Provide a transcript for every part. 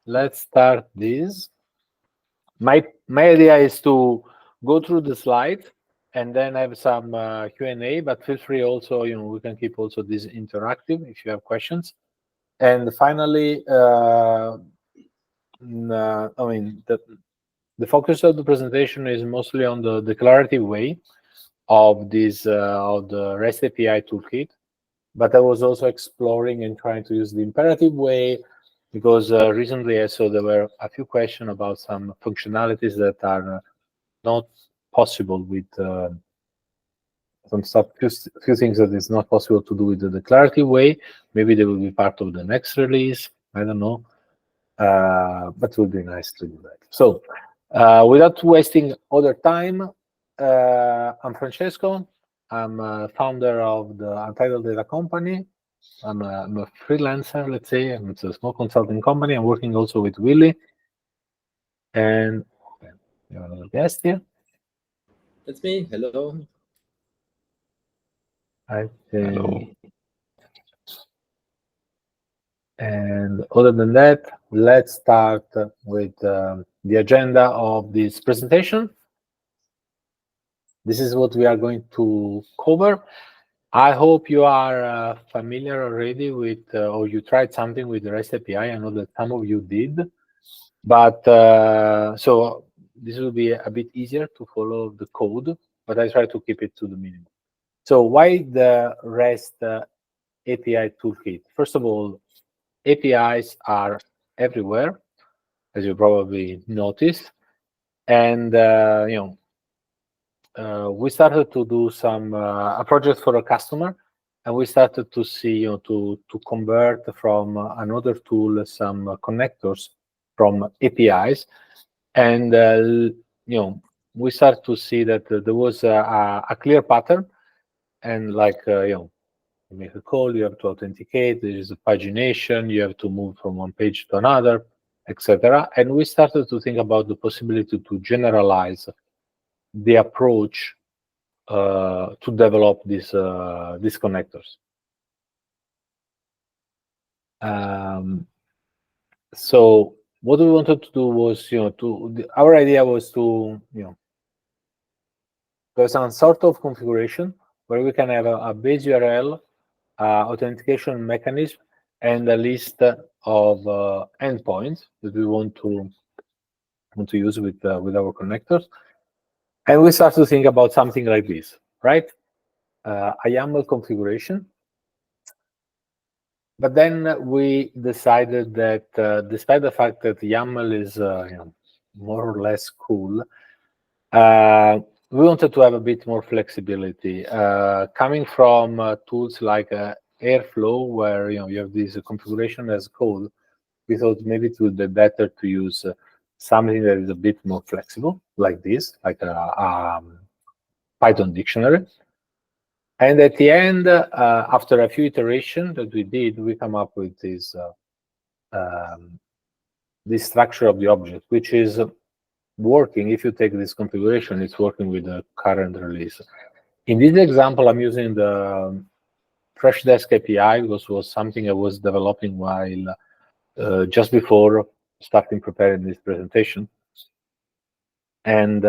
let's start this. My idea is to go through the slides and then have some Q&A, but feel free also, we can keep also this interactive if you have questions. And finally, I mean, the focus of the presentation is mostly on the declarative way of this of the REST API Toolkit, but I was also exploring and trying to use the imperative way, because recently I saw there were a few questions about some functionalities that are not possible with some stuff, few things that is not possible to do with the declarative way. Maybe they will be part of the next release. I don't know, but it would be nice to do that. So, without wasting other time, I'm Francesco. I'm a founder of the Untitled Data Company. I'm a freelancer, let's say. It's a small consulting company. I'm working also with Willy. And you have another guest here. That's me. Hello. Hello. And other than that, let's start with the agenda of this presentation. This is what we are going to cover. I hope you are familiar already with, or you tried something with the REST API. I know that some of you did, but so this will be a bit easier to follow the code, but I try to keep it to the minimum. So why the REST API Toolkit? First of all, APIs are everywhere, as you probably noticed, and we started to do some a project for a customer, and we started to see, to convert from another tool some connectors from APIs, and we start to see that there was a clear pattern, and like you make a call, you have to authenticate, there is a pagination, you have to move from one page to another, etc. And we started to think about the possibility to generalize the approach to develop these connectors. So what we wanted to do was, our idea was to, there's some sort of configuration where we can have a base URL, authentication mechanism, and a list of endpoints that we want to use with our connectors. And we start to think about something like this, right? A YAML configuration. But then we decided that despite the fact that YAML is more or less cool, we wanted to have a bit more flexibility. Coming from tools like Airflow, where you have this configuration as code, we thought maybe it would be better to use something that is a bit more flexible, like this, like a Python dictionary. And at the end, after a few iterations that we did, we come up with this structure of the object, which is working. If you take this configuration, it's working with the current release. In this example, I'm using the Freshdesk API, because it was something I was developing while just before starting preparing this presentation. And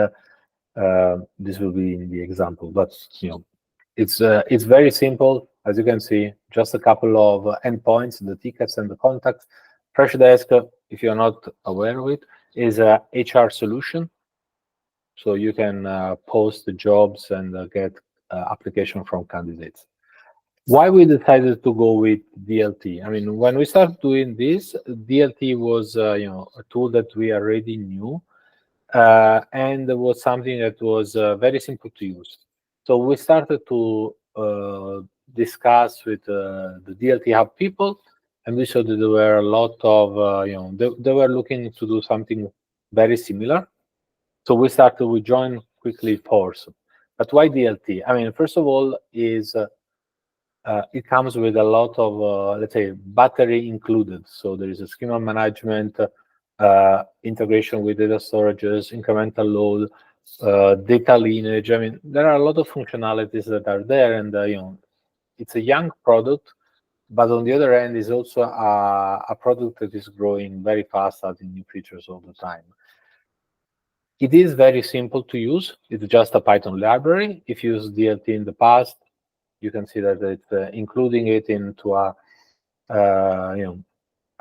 this will be in the example, but it's very simple. As you can see, just a couple of endpoints, the tickets and the contacts. Freshdesk, if you're not aware of it, is a HR solution. So you can post the jobs and get application from candidates. Why we decided to go with DLT? I mean, when we started doing this, DLT was a tool that we already knew, and it was something that was very simple to use. So we started to discuss with the DLT Hub people, and we saw that there were a lot of, they were looking to do something very similar. So we joined quickly force. But why DLT? I mean, first of all, is it comes with a lot of, let's say, battery included. So there is a schema management, integration with data storages, incremental load, data lineage. I mean, there are a lot of functionalities that are there, and it's a young product, but on the other hand, is also a product that is growing very fast, adding new features all the time. It is very simple to use. It's just a Python library. If you used DLT in the past, you can see that it's including it into a,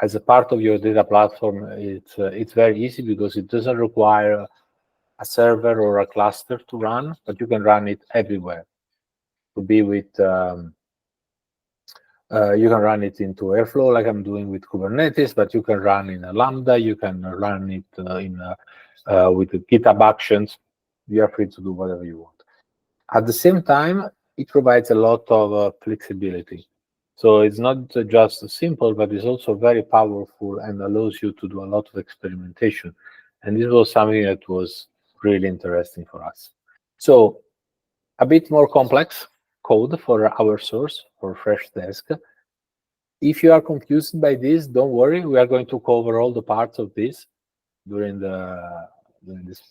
as a part of your data platform. It's very easy because it doesn't require a server or a cluster to run, but you can run it everywhere. To be with, you can run it into Airflow like I'm doing with Kubernetes, but you can run in a Lambda. You can run it with the GitHub Actions. You are free to do whatever you want. At the same time, it provides a lot of flexibility. So it's not just simple, but it's also very powerful and allows you to do a lot of experimentation. And this was something that was really interesting for us. So a bit more complex code for our source, for Freshdesk. If you are confused by this, don't worry. We are going to cover all the parts of this during this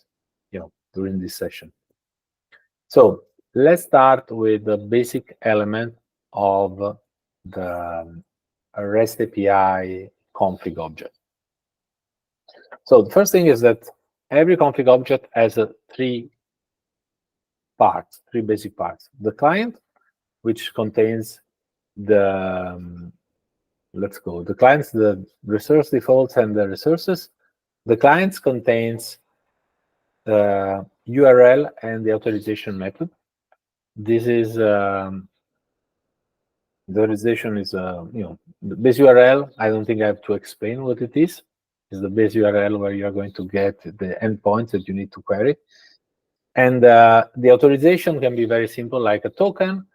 session. So let's start with the basic element of the REST API config object. So the first thing is that every config object has three basic parts. The client, which contains the the clients, the resource defaults and the resources. The clients contains the URL and the authorization method. This is the authorization is the base URL. I don't think I have to explain what it is. It's the base URL where you are going to get the endpoints that you need to query. And the authorization can be very simple, like a token,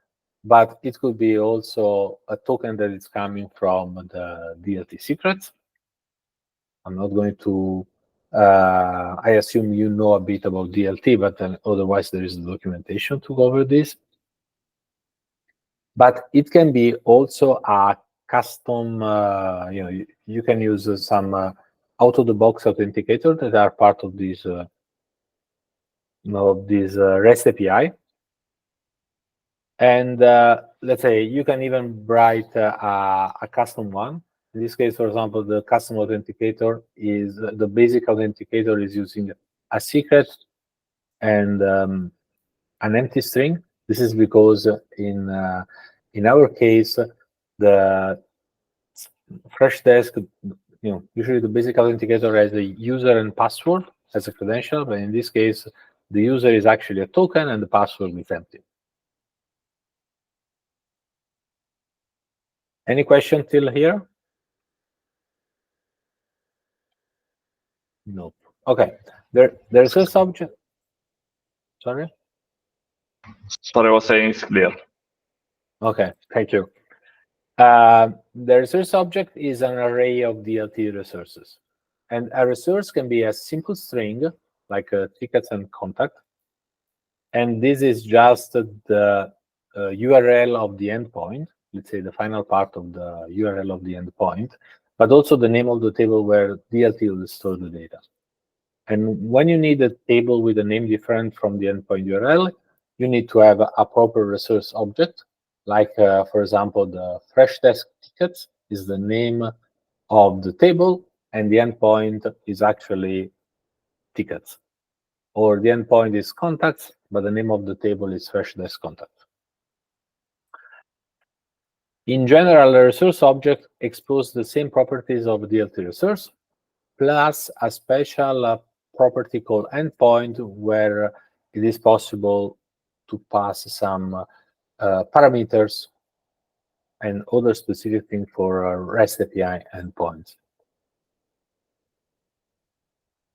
but it could be also a token that is coming from the DLT secrets. I'm not going to, I assume you know a bit about DLT, but otherwise there is documentation to cover this. But it can be also a custom, you can use some out-of-the-box authenticator that are part of this REST API. And let's say you can even write a custom one. In this case, for example, the custom authenticator is the basic authenticator is using a secret and an empty string. This is because in our case, the Freshdesk, usually the basic authenticator has a user and password as a credential, but in this case, the user is actually a token and the password is empty. Any question till here? No. Okay. There's a subject. Sorry? Sorry, I was saying it's clear. Okay, thank you. The resource object is an array of DLT resources. And a resource can be a simple string, like tickets and contact. And this is just the URL of the endpoint, let's say the final part of the URL of the endpoint, but also the name of the table where DLT will store the data. And when you need a table with a name different from the endpoint URL, you need to have a proper resource object. Like, for example, the Freshdesk tickets is the name of the table, and the endpoint is actually tickets. Or the endpoint is contacts, but the name of the table is Freshdesk contact. In general, a resource object exposes the same properties of the DLT resource, plus a special property called endpoint, where it is possible to pass some parameters and other specific things for REST API endpoints.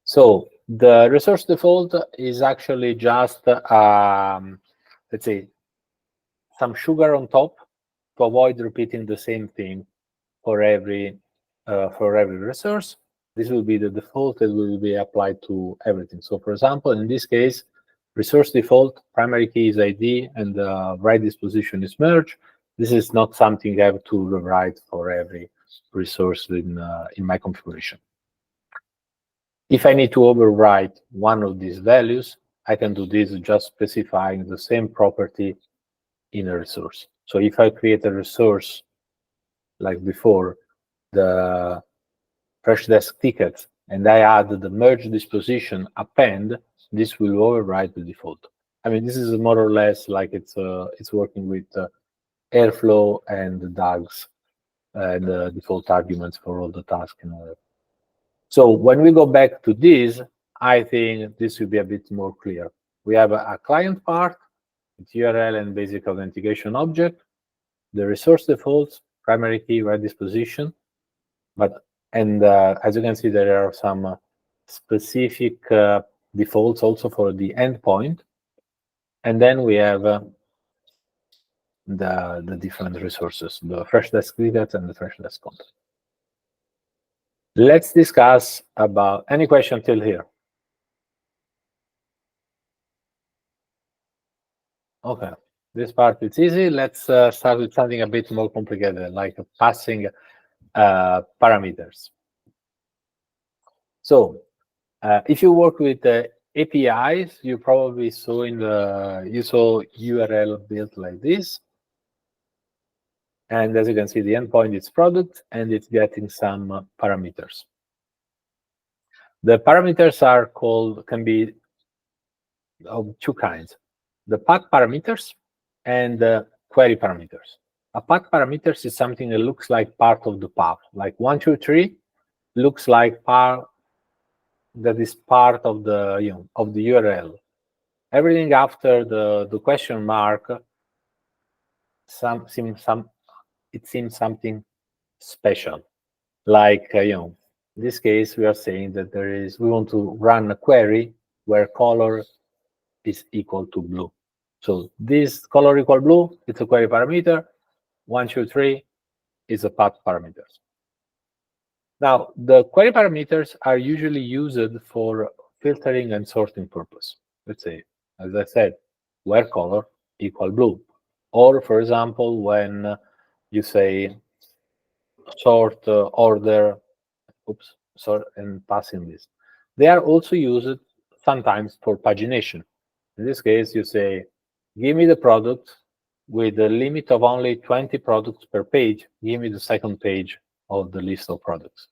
So the resource default is actually just, let's say, some sugar on top to avoid repeating the same thing for every resource. This will be the default that will be applied to everything. So for example, in this case, resource default, primary key is ID, and the right disposition is merge. This is not something I have to rewrite for every resource in my configuration. If I need to overwrite one of these values, I can do this just specifying the same property in a resource. So if I create a resource like before, the fresh desk ticket, and I add the merge disposition append, this will override the default. I mean, this is more or less like it's working with Airflow and DAGs and the default arguments for all the tasks and all that. So when we go back to this, I think this will be a bit more clear. We have a client part, with URL and basic authentication object, the resource defaults, primary key, right disposition, and as you can see, there are some specific defaults also for the endpoint, and then we have the different resources, the fresh desk tickets and the fresh desk content. Let's discuss about any question till here. Okay, this part is easy. Let's start with something a bit more complicated, like passing parameters. So if you work with APIs, you probably saw you saw URL built like this. And as you can see, the endpoint is product, and it's getting some parameters. The parameters can be of two kinds: the path parameters and the query parameters. A path parameters is something that looks like part of the path, like 1, 2, 3 looks like that is part of the of the URL. Everything after the question mark it seems something special. Like in this case, we are saying that we want to run a query where color is equal to blue. So this color equal blue, it's a query parameter. 1, 2, 3 is a path parameters. Now, the query parameters are usually used for filtering and sorting purpose. Let's say, as I said, where color equal blue. Or, for example, when you say sort order, and passing list. They are also used sometimes for pagination. In this case, you say, give me the product with a limit of only 20 products per page. Give me the second page of the list of products.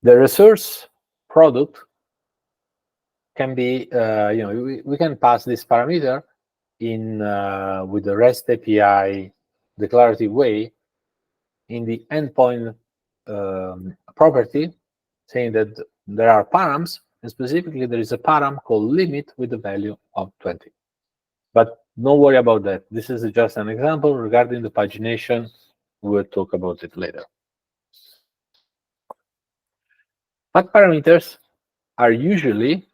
The resource product can be, we can pass this parameter in with the REST API declarative way in the endpoint property, saying that there are params, and specifically there is a param called limit with the value of 20. But don't worry about that. This is just an example. Regarding the pagination, we'll talk about it later. Path parameters are usually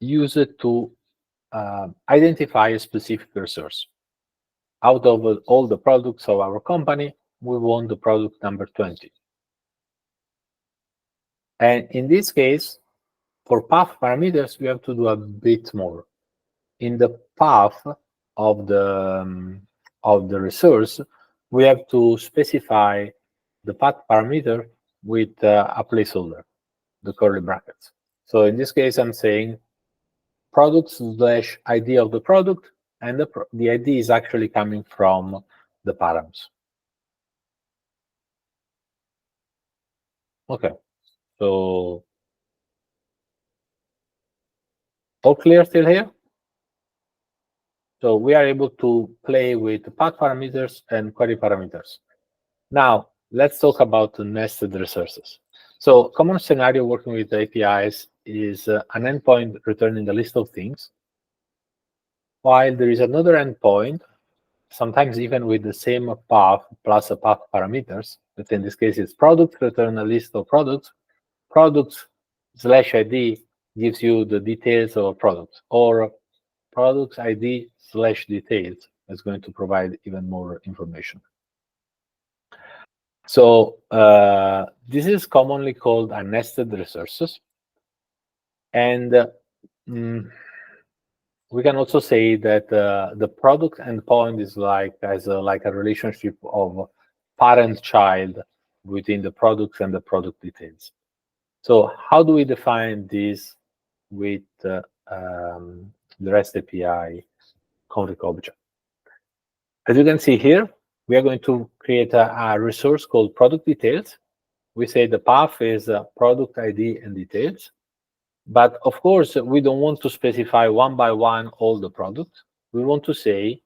used to identify a specific resource. Out of all the products of our company, we want the product number 20. And in this case, for path parameters, we have to do a bit more. In the path of the resource, we have to specify the path parameter with a placeholder, the curly brackets. So in this case, I'm saying product/ID of the product, and the ID is actually coming from the params. Okay, so all clear till here? So we are able to play with path parameters and query parameters. Now, let's talk about the nested resources. So common scenario working with APIs is an endpoint returning the list of things, while there is another endpoint, sometimes even with the same path plus a path parameters, but in this case it's product, return a list of products. Products/ID gives you the details of a product, or products ID/details is going to provide even more information. So this is commonly called a nested resources. And we can also say that the product endpoint is like a relationship of parent-child within the products and the product details. So how do we define this with the REST API config object? As you can see here, we are going to create a resource called product details. We say the path is product ID and details. But of course, we don't want to specify one by one all the products. We want to say,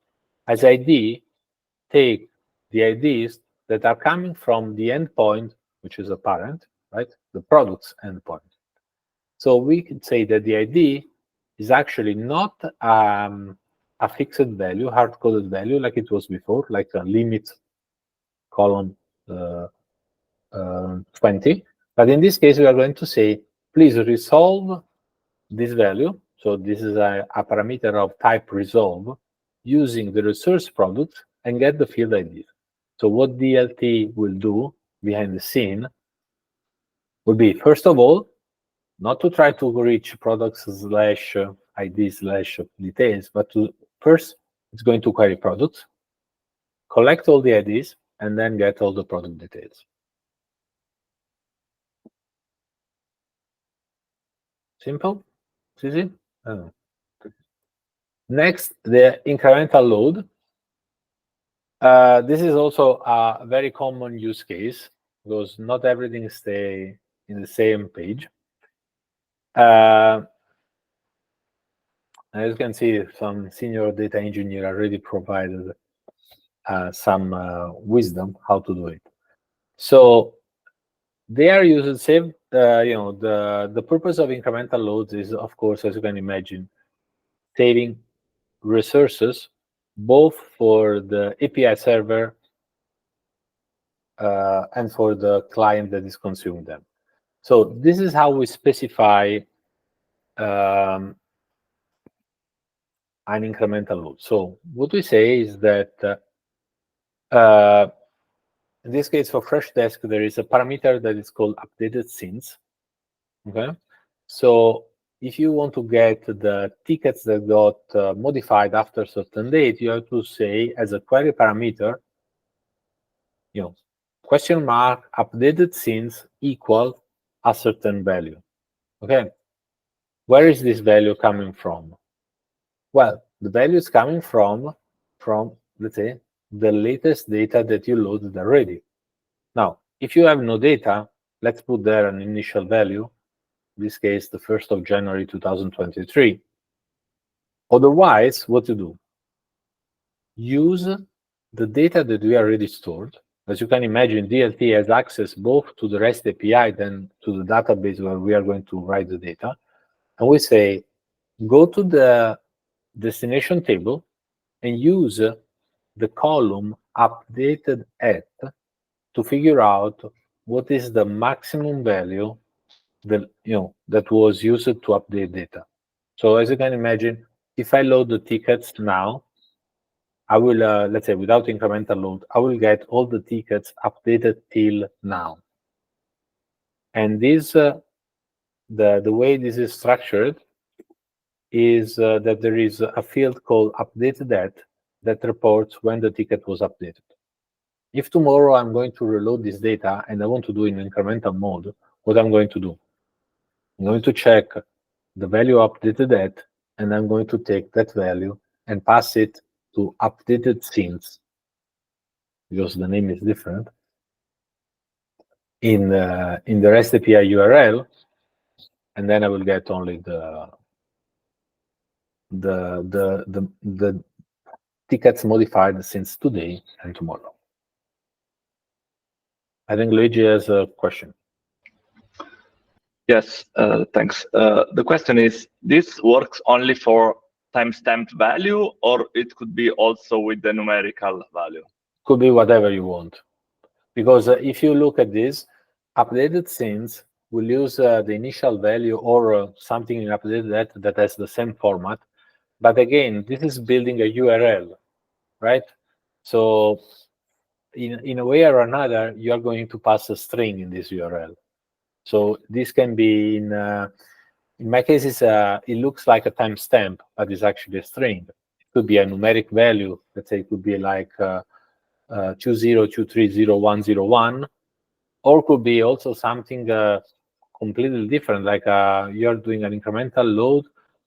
as ID, take the IDs that are coming from the endpoint, which is a parent, right? The product's endpoint. So we can say that the ID is actually not a fixed value, hard-coded value like it was before, like a limit column 20. But in this case, we are going to say, please resolve this value. So this is a parameter of type resolve using the resource product and get the field ID. So what DLT will do behind the scene will be, first of all, not to try to reach products / ID / details, but to first, it's going to query products, collect all the IDs, and then get all the product details. Simple? Easy? Next, the incremental load. This is also a very common use case because not everything stays in the same page. As you can see, some senior data engineer already provided some wisdom how to do it. So they are used to save. The purpose of incremental loads is, of course, as you can imagine, saving resources both for the API server and for the client that is consuming them. So this is how we specify an incremental load. So what we say is that in this case for Freshdesk, there is a parameter that is called updated since. Okay, so if you want to get the tickets that got modified after a certain date, you have to say as a query parameter, question mark updated since equal a certain value. Okay, where is this value coming from? Well, the value is coming from let's say the latest data that you loaded already. Now, if you have no data, let's put there an initial value. In this case, the 1st of January 2023. Otherwise, what to do? Use the data that we already stored. As you can imagine, DLT has access both to the REST API than to the database where we are going to write the data. And we say, go to the destination table and use the column updated at to figure out what is the maximum value that was used to update data. So as you can imagine, if I load the tickets now, I will, let's say without incremental load, I will get all the tickets updated till now. And this, the way this is structured is that there is a field called updated at that reports when the ticket was updated. If tomorrow I'm going to reload this data and I want to do it in incremental mode, what I'm going to do? I'm going to check the value updated at, and I'm going to take that value and pass it to updated since, because the name is different, in the REST API URL, and then I will get only the tickets modified since today and tomorrow. I think Luigi has a question. Yes, thanks. The question is, this works only for timestamped value, or it could be also with the numerical value? Could be whatever you want. Because if you look at this, updated since will use the initial value or something in updated that has the same format. But again, this is building a URL, right? So in a way or another, you are going to pass a string in this URL. So this can be in my case, it looks like a timestamp, but it's actually a string. It could be a numeric value. Let's say it could be like 20230101, or could be also something completely different, like you're doing an incremental load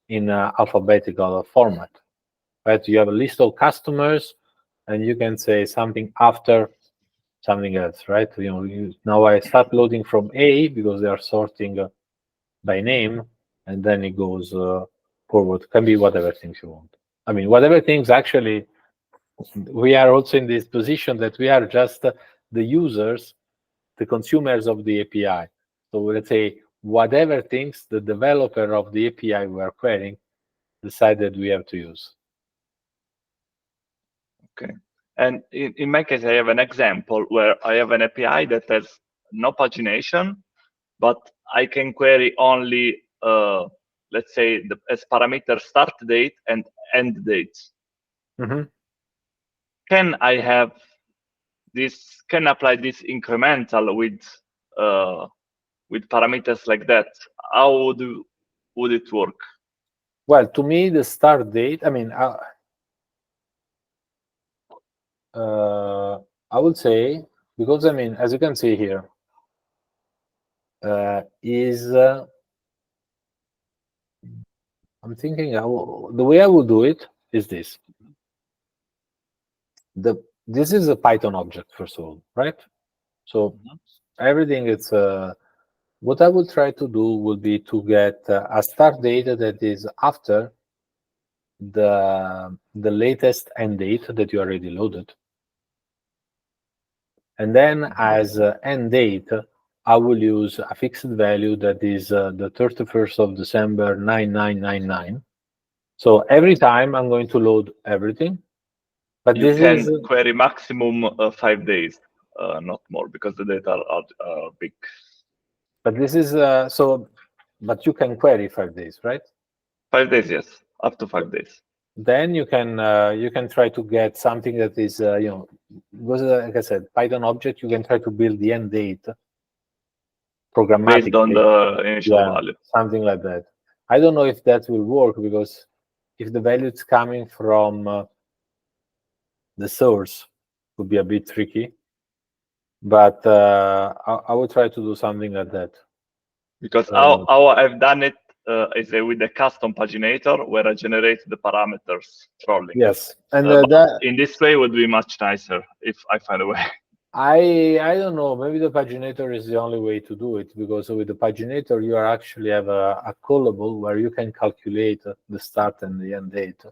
in alphabetical format, right? You have a list of customers, and you can say something after something else, right? Now I start loading from A because they are sorting by name, and then it goes forward. Can be whatever things you want. I mean, whatever things. Actually, we are also in this position that we are just the users, the consumers of the API. So let's say whatever things the developer of the API we are querying decided we have to use. Okay. And in my case, I have an example where I have an API that has no pagination, but I can query only, let's say, as parameter start date and end dates. Mm-hmm. Can I have this? Can apply this incremental with parameters like that? How would it work? Well, to me, the start date. I mean, I would say, because I mean, as you can see here, I'm thinking the way I would do it is this. This is a Python object, first of all, right? So everything it's what I will try to do will be to get a start date that is after the latest end date that you already loaded. And then as end date, I will use a fixed value that is the 31st of December 9999. So every time I'm going to load everything. But you this can is query maximum 5 days, not more, because the data are big. But this is but you can query 5 days, right? 5 days, yes, up to 5 days. Then you can try to get something that is because like I said, Python object, you can try to build the end date programmatically Based on the initial value. Something like that. I don't know if that will work, because if the value is coming from the source, would be a bit tricky. But I will try to do something like that. Because how I've done it is with a custom paginator where I generate the parameters trolling. Yes, and in this way would be much nicer if I find a way. I don't know. Maybe the paginator is the only way to do it, because with the paginator you actually have a callable where you can calculate the start and the end date.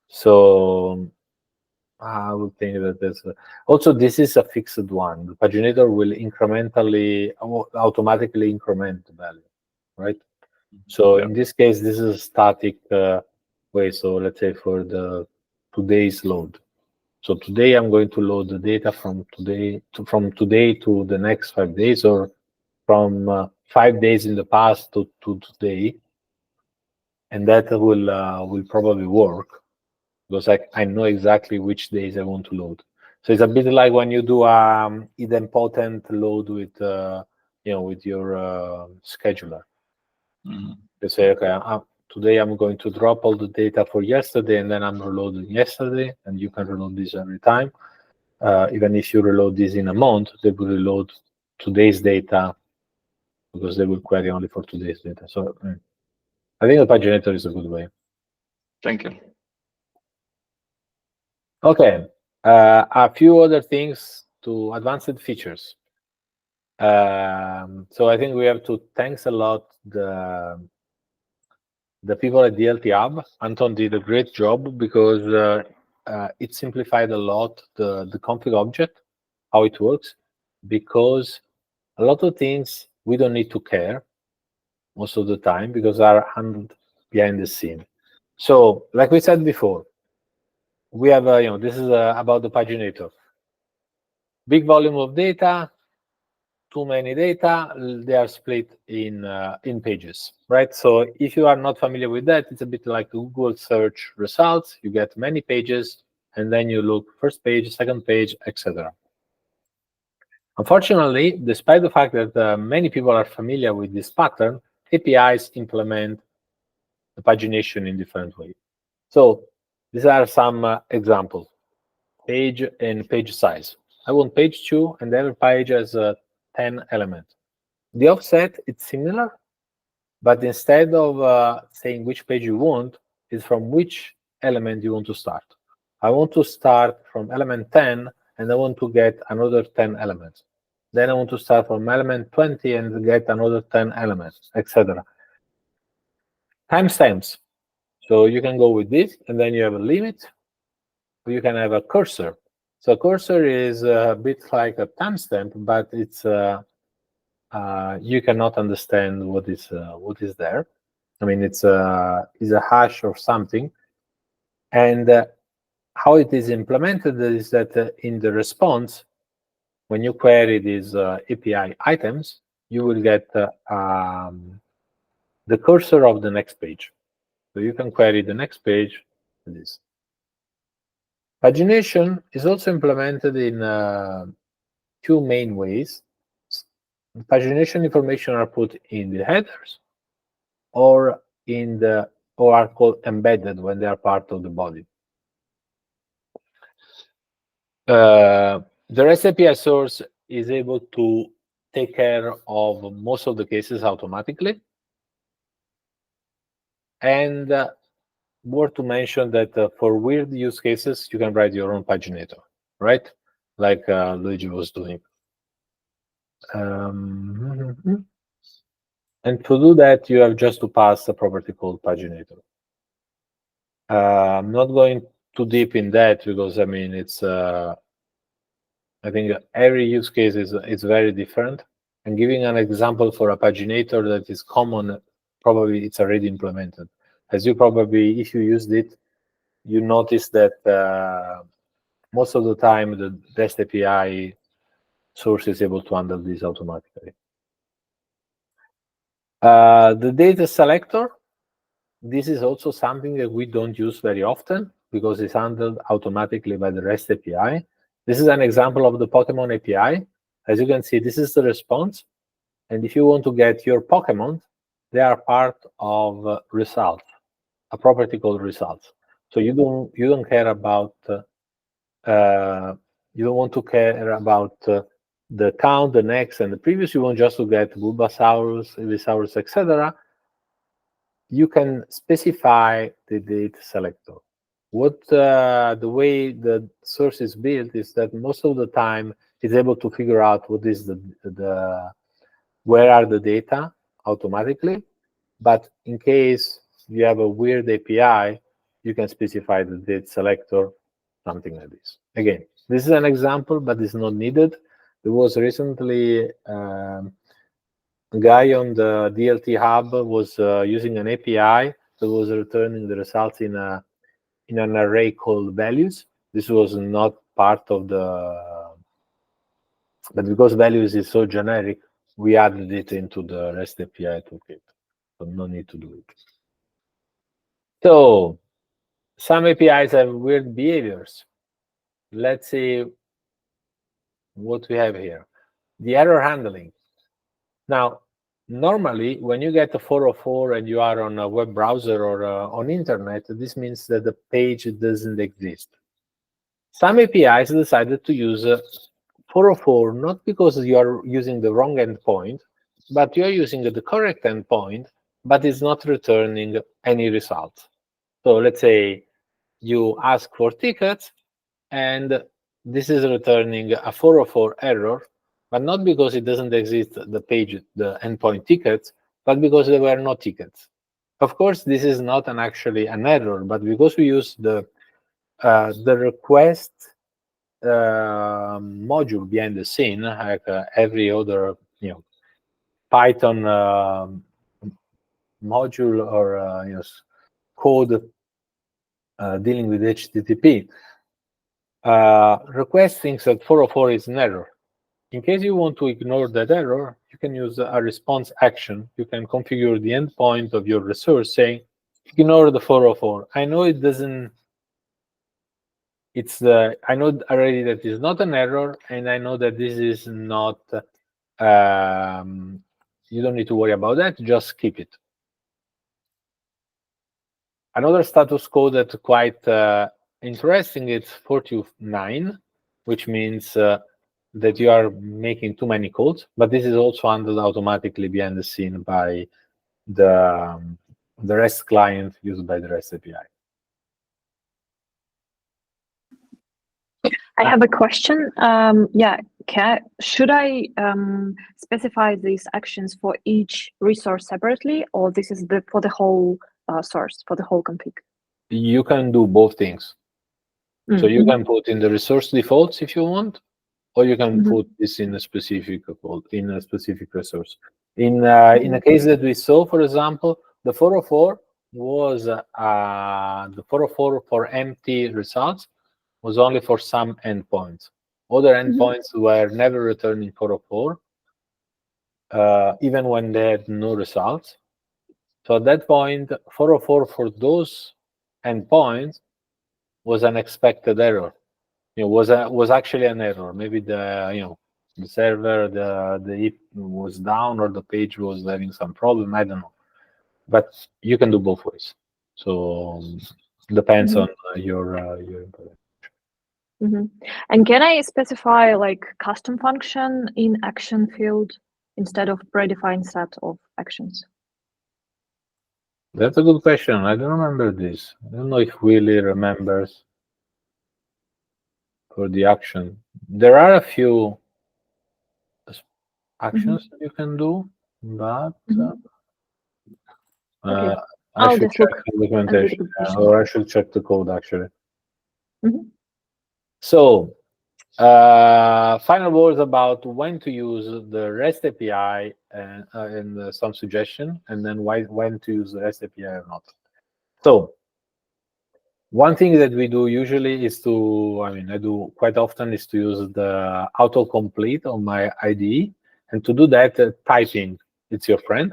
So I would think that there's also this is a fixed one. The paginator will incrementally automatically increment the value, right? So in this case, this is a static way. So let's say for the today's load. So today I'm going to load the data from today to the next 5 days, or from 5 days in the past to today, and that will probably work, because I know exactly which days I want to load. So it's a bit like when you do idempotent load with with your scheduler. You say, okay, today I'm going to drop all the data for yesterday, and then I'm reloading yesterday, and you can reload this every time. Even if you reload this in a month, they will reload today's data, because they will query only for today's data. So I think the paginator is a good way. Thank you. Okay, a few other things to advanced features. So I think we have to thanks a lot the people at DLT Hub. Anton did a great job, because it simplified a lot the config object, how it works, because a lot of things we don't need to care most of the time, because are handled behind the scene. So like we said before, we have this is about the paginator. Big volume of data, too many data, they are split in pages, right? So if you are not familiar with that, it's a bit like Google search results. You get many pages, and then you look first page, second page, etc. Unfortunately, despite the fact that many people are familiar with this pattern, APIs implement the pagination in different ways. So these are some examples. Page and page size. I want page 2, and every page has 10 elements. The offset, it's similar, but instead of saying which page you want, it's from which element you want to start. I want to start from element 10, and I want to get another 10 elements. Then I want to start from element 20 and get another 10 elements, etc. Timestamps. So you can go with this, and then you have a limit. You can have a cursor. So cursor is a bit like a timestamp, but it's you cannot understand what is there. I mean, it's a hash or something. And how it is implemented is that in the response, when you query these API items, you will get the cursor of the next page. So you can query the next page with this. Pagination is also implemented in two main ways. Pagination information are put in the headers or are called embedded when they are part of the body. The REST API source is able to take care of most of the cases automatically. And worth to mention that for weird use cases, you can write your own paginator, right? Like Luigi was doing. And to do that, you have just to pass a property called paginator. I'm not going too deep in that because I mean it's I think every use case is very different. And giving an example for a paginator that is common, probably it's already implemented. As you probably, if you used it, you notice that most of the time the REST API source is able to handle this automatically. The data selector, this is also something that we don't use very often because it's handled automatically by the REST API. This is an example of the Pokemon API. As you can see, this is the response. And if you want to get your Pokemon, they are part of results, a property called results. So you don't care about you don't want to care about the count, the next, and the previous. You want just to get Bulbasaurus, Ivysaurus, etc. You can specify the data selector. What the way the source is built is that most of the time it's able to figure out what is where are the data automatically. But in case you have a weird API, you can specify the data selector, something like this. Again, this is an example, but it's not needed. There was recently a guy on the DLT hub was using an API that was returning the results in an array called values. This was not part of but because values is so generic, we added it into the REST API toolkit. So no need to do it. So some APIs have weird behaviors. Let's see what we have here. The error handling. Now, normally, when you get a 404 and you are on a web browser or on internet, this means that the page doesn't exist. Some APIs decided to use 404 not because you are using the wrong endpoint, but you are using the correct endpoint, but it's not returning any result. So let's say you ask for tickets, and this is returning a 404 error, but not because it doesn't exist the page, the endpoint tickets, but because there were no tickets. Of course, this is not actually an error, but because we use the request module behind the scene, like every other Python module or code dealing with HTTP, request thinks that 404 is an error. In case you want to ignore that error, you can use a response action. You can configure the endpoint of your resource saying, ignore the 404. I know it doesn't, I know already that it's not an error, and I know that this is not, you don't need to worry about that, just keep it. Another status code that's quite interesting is 429, which means that you are making too many calls, but this is also handled automatically behind the scene by the REST client used by the REST API. I have a question. Should I specify these actions for each resource separately, or this is for the whole source, for the whole config? You can do both things. So you can put in the resource defaults if you want, or you can put this in a specific resource. In the case that we saw, for example, the 404 was the 404 for empty results was only for some endpoints. Other endpoints were never returning 404, even when they had no results. So at that point, 404 for those endpoints was an expected error. Was actually an error. Maybe the server the IP was down or the page was having some problem. I don't know, but you can do both ways. So depends on your implementation. And can I specify like custom function in action field instead of predefined set of actions? That's a good question. I don't remember this. I don't know if Willy remembers for the action. There are a few actions that you can do, but Okay. I should just check look the documentation, or I should check the code actually. So, final words about when to use the REST API and some suggestion, and then when to use the REST API or not. So, one thing that we do usually is I do quite often is to use the autocomplete on my IDE, and to do that, typing it's your friend.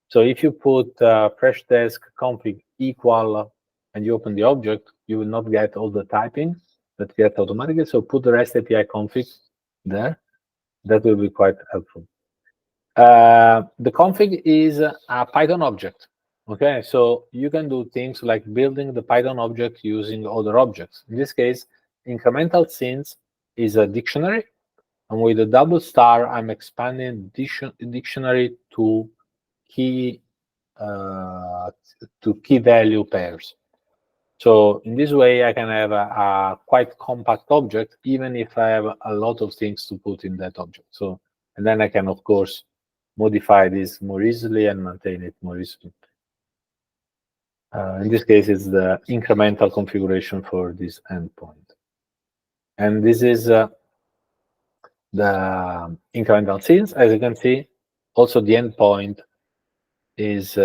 So if you put freshdesk config equal and you open the object, you will not get all the typing that gets automatically. So put the REST API config there. That will be quite helpful. The config is a Python object. Okay, so you can do things like building the Python object using other objects. In this case, incremental since is a dictionary, and with a double star, I'm expanding dictionary to key value pairs. So in this way, I can have a quite compact object, even if I have a lot of things to put in that object. So, and then I can, of course, modify this more easily and maintain it more easily. In this case, it's the incremental configuration for this endpoint. And this is the incremental scenes. As you can see, also the endpoint is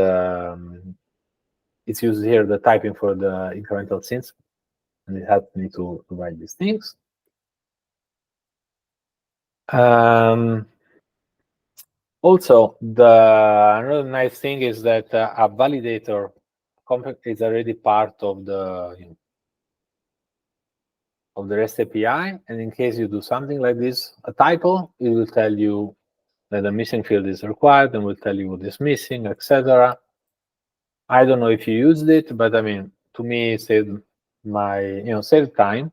it's used here, the typing for the incremental scenes, and it helped me to write these things. Also, another nice thing is that a validator config is already part of the REST API, and in case you do something like this, a typo, it will tell you that a missing field is required and will tell you what is missing, etc. I don't know if you used it, but I mean, to me, it saved save time.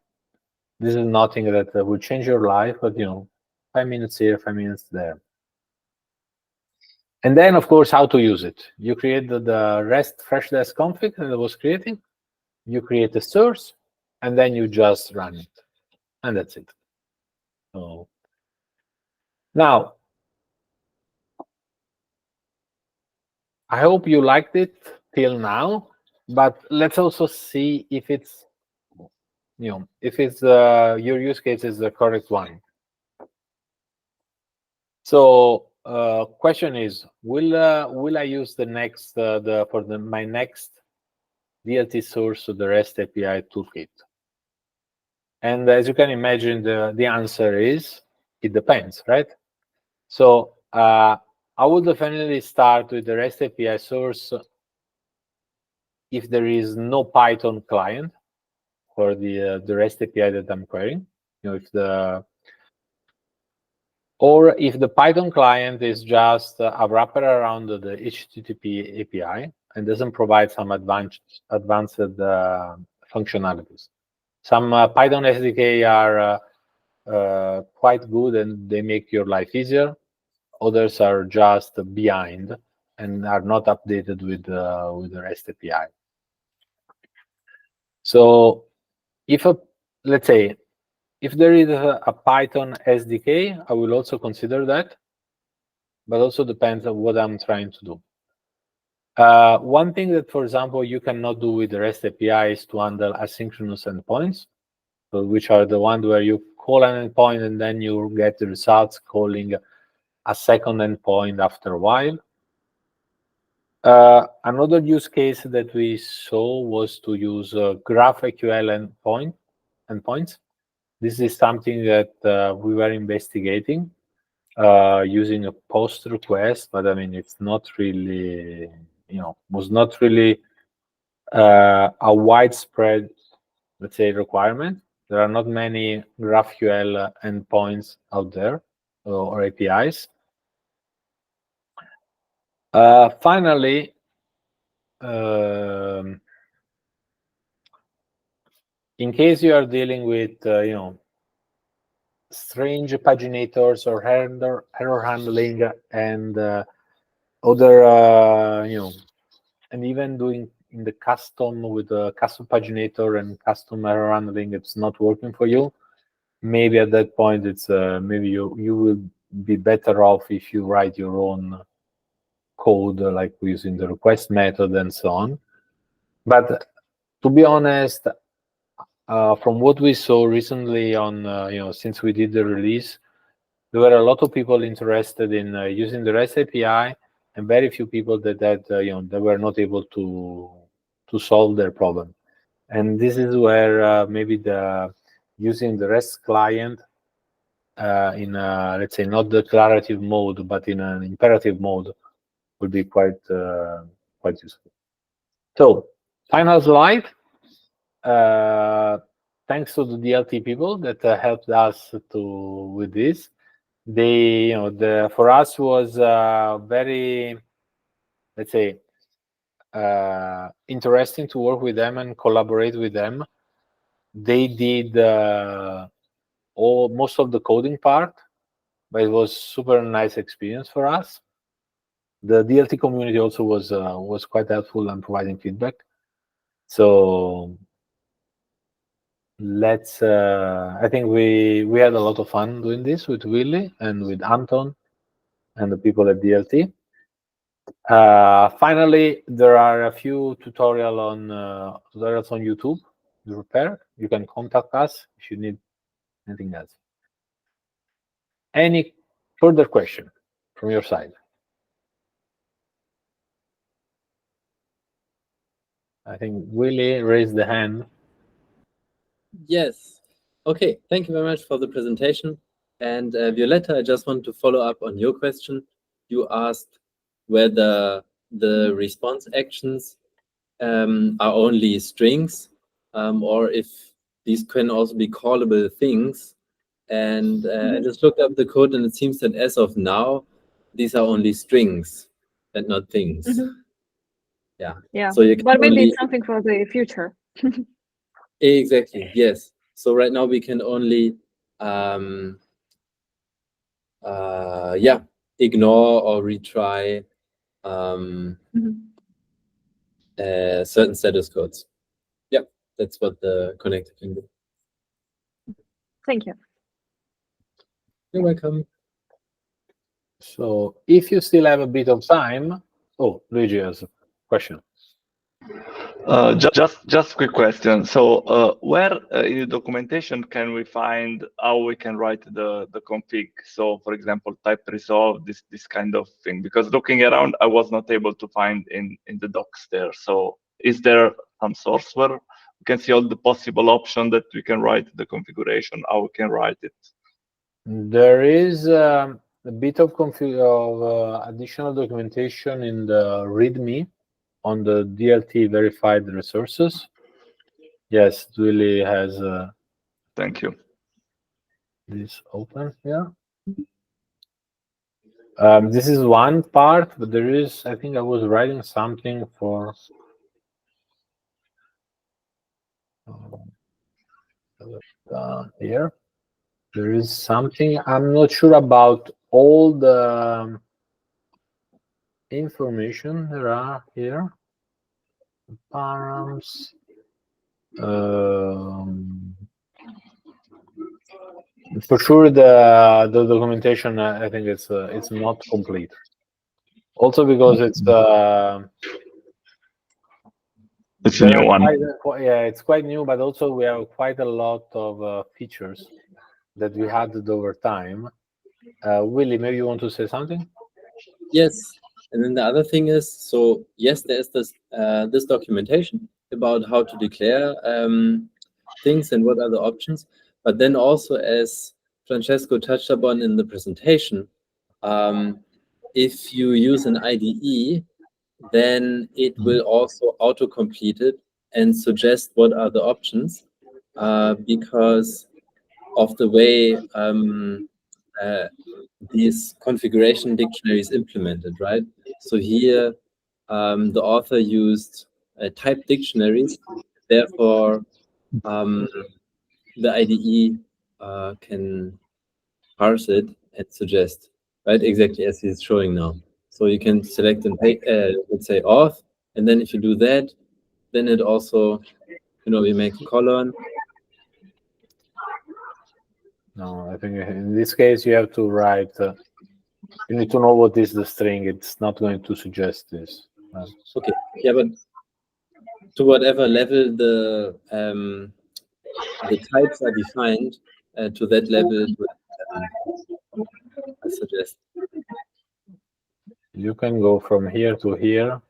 This is nothing that will change your life, but 5 minutes here, 5 minutes there. And then, of course, how to use it. You create the REST freshdesk config that I was creating. You create a source, and then you just run it, and that's it. So now, I hope you liked it till now, but let's also see if it's your use case is the correct one. So question is, will I use the next my next DLT source to the REST API Toolkit? And as you can imagine, the answer is it depends, right? So I would definitely start with the REST API source if there is no Python client for the REST API that I'm querying. Or if the Python client is just a wrapper around the HTTP API and doesn't provide some advanced functionalities. Some Python SDK are quite good and they make your life easier. Others are just behind and are not updated with the REST API. So if let's say If there is a Python SDK, I will also consider that, but also depends on what I'm trying to do. One thing that, for example, you cannot do with the REST API is to handle asynchronous endpoints, which are the ones where you call an endpoint and then you get the results calling a second endpoint after a while. Another use case that we saw was to use GraphQL endpoints. This is something that we were investigating using a post request, but I mean, it's not really, was not really a widespread, let's say, requirement. There are not many GraphQL endpoints out there or APIs. Finally, in case you are dealing with, strange paginators or error handling and other, and even doing in the custom with the custom paginator and custom error handling, it's not working for you. Maybe at that point, it's maybe you will be better off if you write your own code, like using the request method and so on. But to be honest, from what we saw recently on, since we did the release, there were a lot of people interested in using the REST API, and very few people that they were not able to solve their problem. And this is where maybe using the REST client in let's say not declarative mode, but in an imperative mode would be quite useful. So final slide. Thanks to the DLT people that helped us with this. They, for us was very, let's say, interesting to work with them and collaborate with them. They did most of the coding part, but it was super nice experience for us. The DLT community also was quite helpful in providing feedback. So I think we had a lot of fun doing this with Willy and with Anton and the people at DLT. Finally, there are a few tutorials on YouTube to repair. You can contact us if you need anything else. Any further question from your side? I think Willy raised the hand. Yes. Okay. Thank you very much for the presentation. And Violetta, I just want to follow up on your question. You asked whether the response actions are only strings, or if these can also be callable things. And I just looked up the code, and it seems that as of now, these are only strings and not things. Yeah. So you can but maybe only... it's something for the future. Exactly. Yes. So right now we can only ignore or retry certain status codes. Yeah, that's what the connector can do. Thank you. You're welcome. So if you still have a bit of time, Luigi has a question. Just quick question. So where in the documentation can we find how we can write the config? So for example, type resolve, this kind of thing. Because looking around, I was not able to find in the docs there. So is there some source where we can see all the possible options that we can write the configuration, how we can write it? There is a bit of additional documentation in the README on the DLT verified resources. Yes, it really has. Thank you. This open here. This is one part, but there is. I think I was writing something for. Here, there is something. I'm not sure about all the information there are here. Params. For sure, the documentation, I think it's not complete. Also because it's a new one. It's quite new, but also we have quite a lot of features that we added over time. Willie, maybe you want to say something? Yes, and then the other thing is, so yes, there is this documentation about how to declare things and what are the options. But then also, as Francesco touched upon in the presentation, if you use an IDE, then it will also auto-complete it and suggest what are the options, because of the way these configuration dictionaries implemented, right? So here, the author used type dictionaries, therefore the IDE can parse it and suggest, right? Exactly as he's showing now. So you can select and let's say auth, and then if you do that, then it also, we make a colon. No, I think in this case you have to write. You need to know what is the string. It's not going to suggest this. Okay, yeah, but to whatever level the types are defined, to that level, it will, I suggest. You can go from here to here,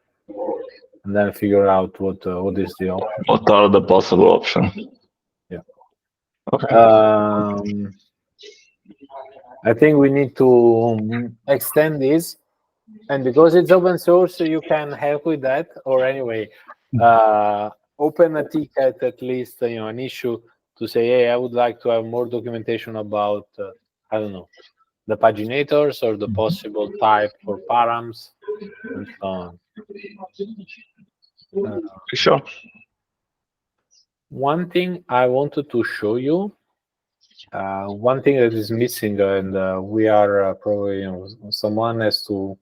and then figure out what is the option. What are the possible options? Yeah. Okay. I think we need to extend this, and because it's open source, you can help with that. Or anyway, open a ticket, at least an issue to say, hey, I would like to have more documentation about I don't know, the paginators or the possible type for params and so on. Sure. One thing I wanted to show you, one thing that is missing, and we are probably, someone has to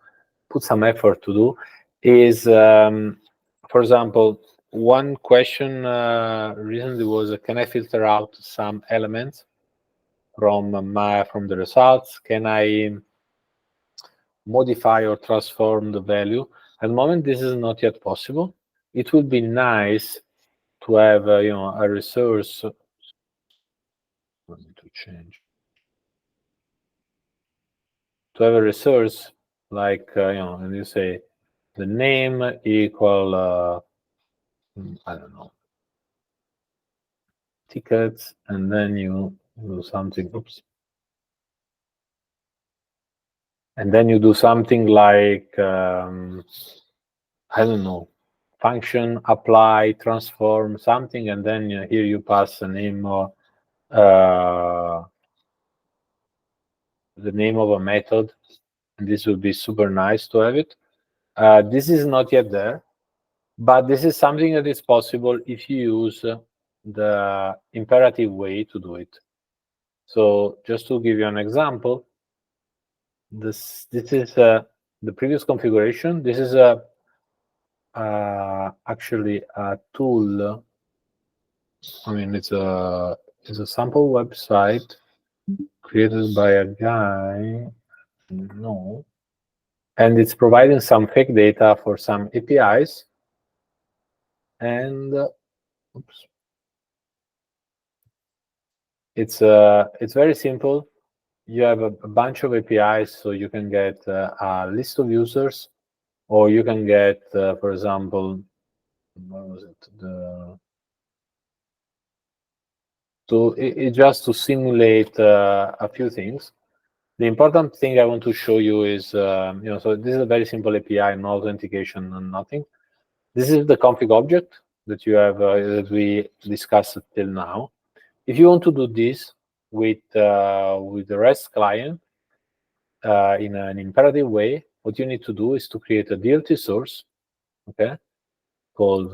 put some effort to do, is, for example, one question recently was, can I filter out some elements from the results? Can I modify or transform the value? At the moment, this is not yet possible. It would be nice to have a resource. I need to change. To have a resource like and you say the name equal I don't know, tickets, and then you do something. Oops. And then you do something like I don't know, function, apply, transform, something, and then here you pass the name of a method, and this would be super nice to have it. This is not yet there, but this is something that is possible if you use the imperative way to do it. So just to give you an example, this is the previous configuration. This is actually a tool. I mean, it's a sample website created by a guy. No. And it's providing some fake data for some APIs. And oops. It's very simple. You have a bunch of APIs, so you can get a list of users, or you can get, for example, what was it? Just to simulate a few things. The important thing I want to show you is, so this is a very simple API, no authentication and nothing. This is the config object that you have that we discussed till now. If you want to do this with the REST client in an imperative way, what you need to do is to create a DLT source, okay, called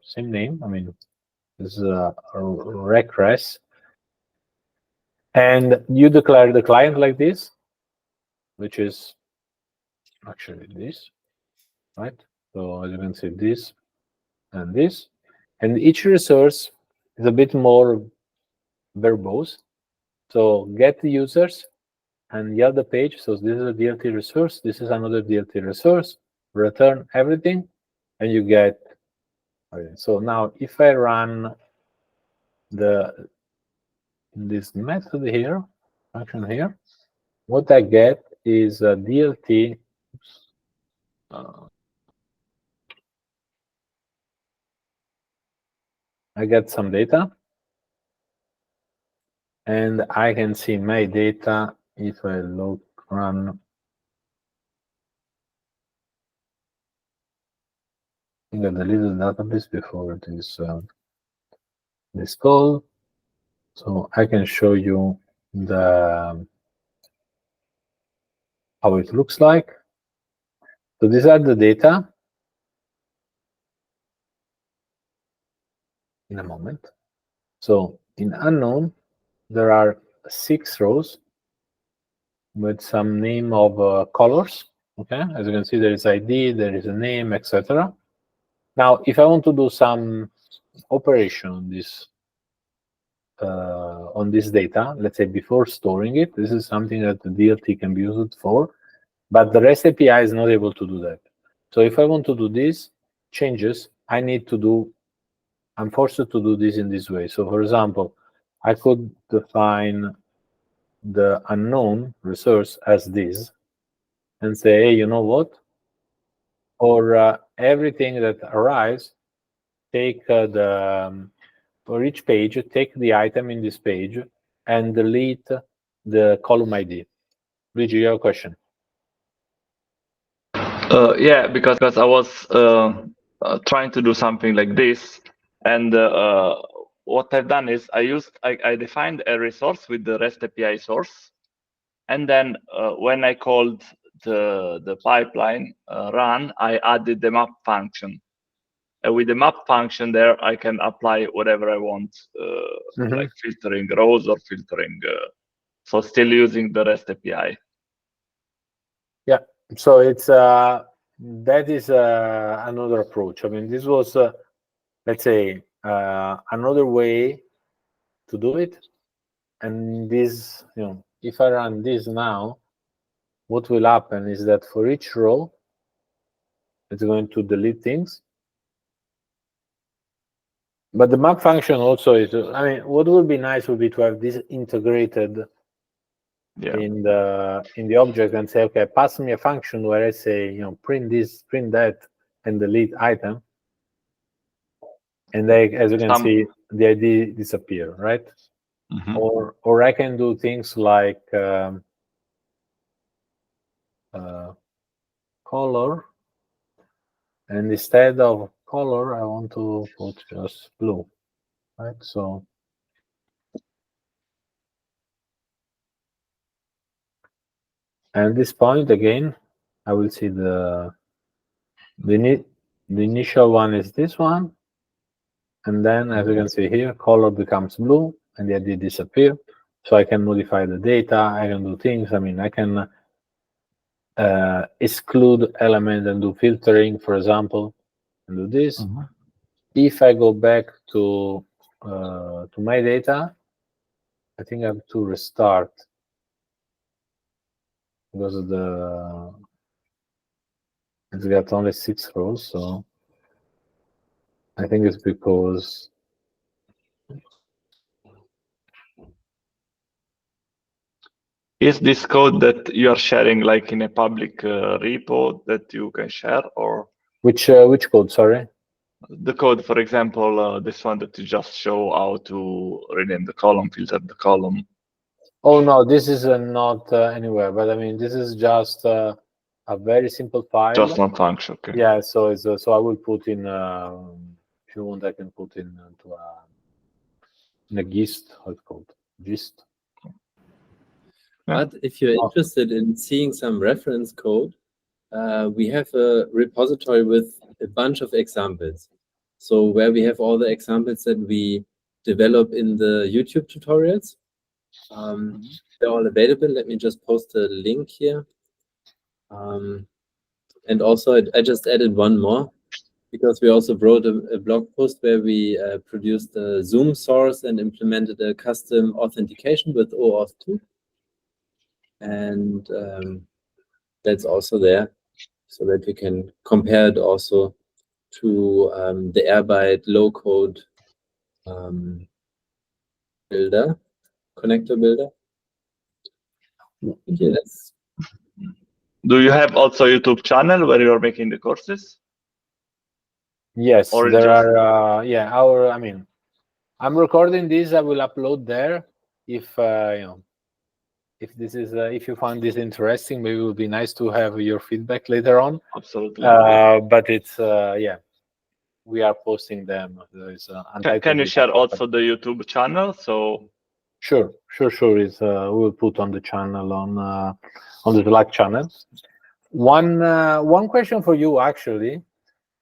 same name. I mean, this is a rec-res, and you declare the client like this, which is actually this, right? So as you can see, this and this, and each resource is a bit more verbose. So get the users and the other page. So this is a DLT resource. This is another DLT resource. Return everything, and you get. Okay, so now if I run this method here, function here, what I get is a DLT. I get some data, and I can see my data if I run. I think I deleted the database before this call, so I can show you how it looks like. So these are the data. In a moment. So in unknown, there are 6 rows with some name of colors. Okay, as you can see, there is ID, there is a name, etc. Now, if I want to do some operation on this data, let's say before storing it, this is something that the DLT can be used for, but the REST API is not able to do that. So if I want to do these changes, I'm forced to do this in this way. So for example, I could define the unknown resource as this and say, hey, you know what? For everything that arrives, take for each page, take the item in this page and delete the column ID. Luigi, you have a question? Yeah, because I was trying to do something like this, and what I've done is I defined a resource with the REST API source, and then when I called the pipeline run, I added the map function. With the map function there, I can apply whatever I want, like filtering rows or filtering. So still using the REST API. Yeah. So it's that is another approach. I mean, this was let's say another way to do it. And this, if I run this now, what will happen is that for each row, it's going to delete things. But the map function also is, I mean, what would be nice would be to have this integrated in the object and say, okay, pass me a function where I say, print this, print that, and delete item. And as you can see, the ID disappear, right? Or I can do things like color, and instead of color, I want to put just blue, right? So at this point again, I will see the initial one is this one, and then as you can see here, color becomes blue, and the ID disappear. So I can modify the data. I can do things. I mean, I can exclude element and do filtering, for example, and do this. If I go back to my data, I think I have to restart because it's got only 6 rows, so I think it's because is this code that you are sharing like in a public repo that you can share, or which code? Sorry, the code, for example, this one that you just show how to rename the column, filter the column. Oh no, this is not anywhere. But I mean, this is just a very simple file. Just one function. Okay. Yeah. So it's so I will put in. If you want, I can put in a gist. How it's called? Gist. But if you're interested in seeing some reference code, we have a repository with a bunch of examples. So where we have all the examples that we develop in the YouTube tutorials. They're all available. Let me just post a link here. And also, I just added one more. because we also wrote a blog post where we produced a Zoom source and implemented a custom authentication with OAuth 2. And that's also there, so that we can compare it also to the Airbyte low-code builder, connector builder. Okay, that's. Do you have also a YouTube channel where you're making the courses? Yes, Or there just- are. Yeah, I mean, I'm recording this. I will upload there. If you know, if this is, if you find this interesting, maybe it would be nice to have your feedback later on. Absolutely. But it's yeah, we are posting them. There is Can you share also the YouTube channel? So Sure. It's we'll put on the channel on the Slack channel. One question for you actually.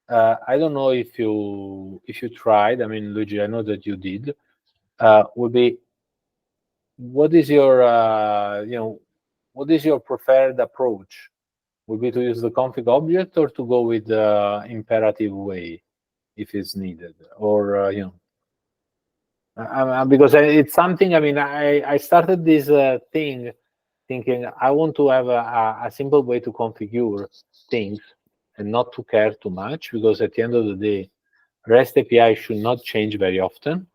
I don't know if you tried. I mean, Luigi, I know that you did. Would be, what is your what is your preferred approach? Would be to use the config object or to go with the imperative way if it's needed, or because it's something. I mean, I started this thing thinking I want to have a simple way to configure things and not to care too much, because at the end of the day, REST API should not change very often.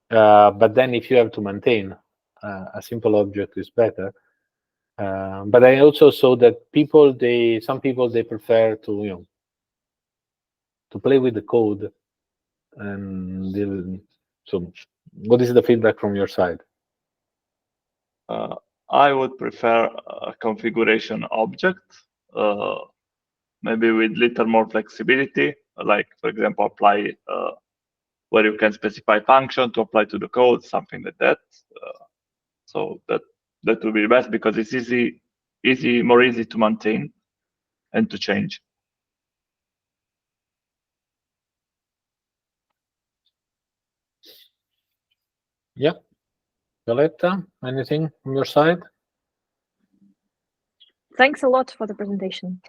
But then if you have to maintain a simple object is better. But I also saw that some people they prefer to to play with the code, and so what is the feedback from your side? I would prefer a configuration object, maybe with little more flexibility, like for example, apply where you can specify function to apply to the code, something like that. So that would be the best, because it's more easy to maintain and to change. Yeah, Violetta, anything from your side? Thanks a lot for the presentation.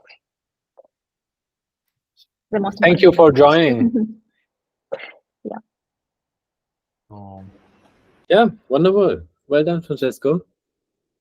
The most Thank you for important. joining. Yeah, wonderful. Well done, Francesco.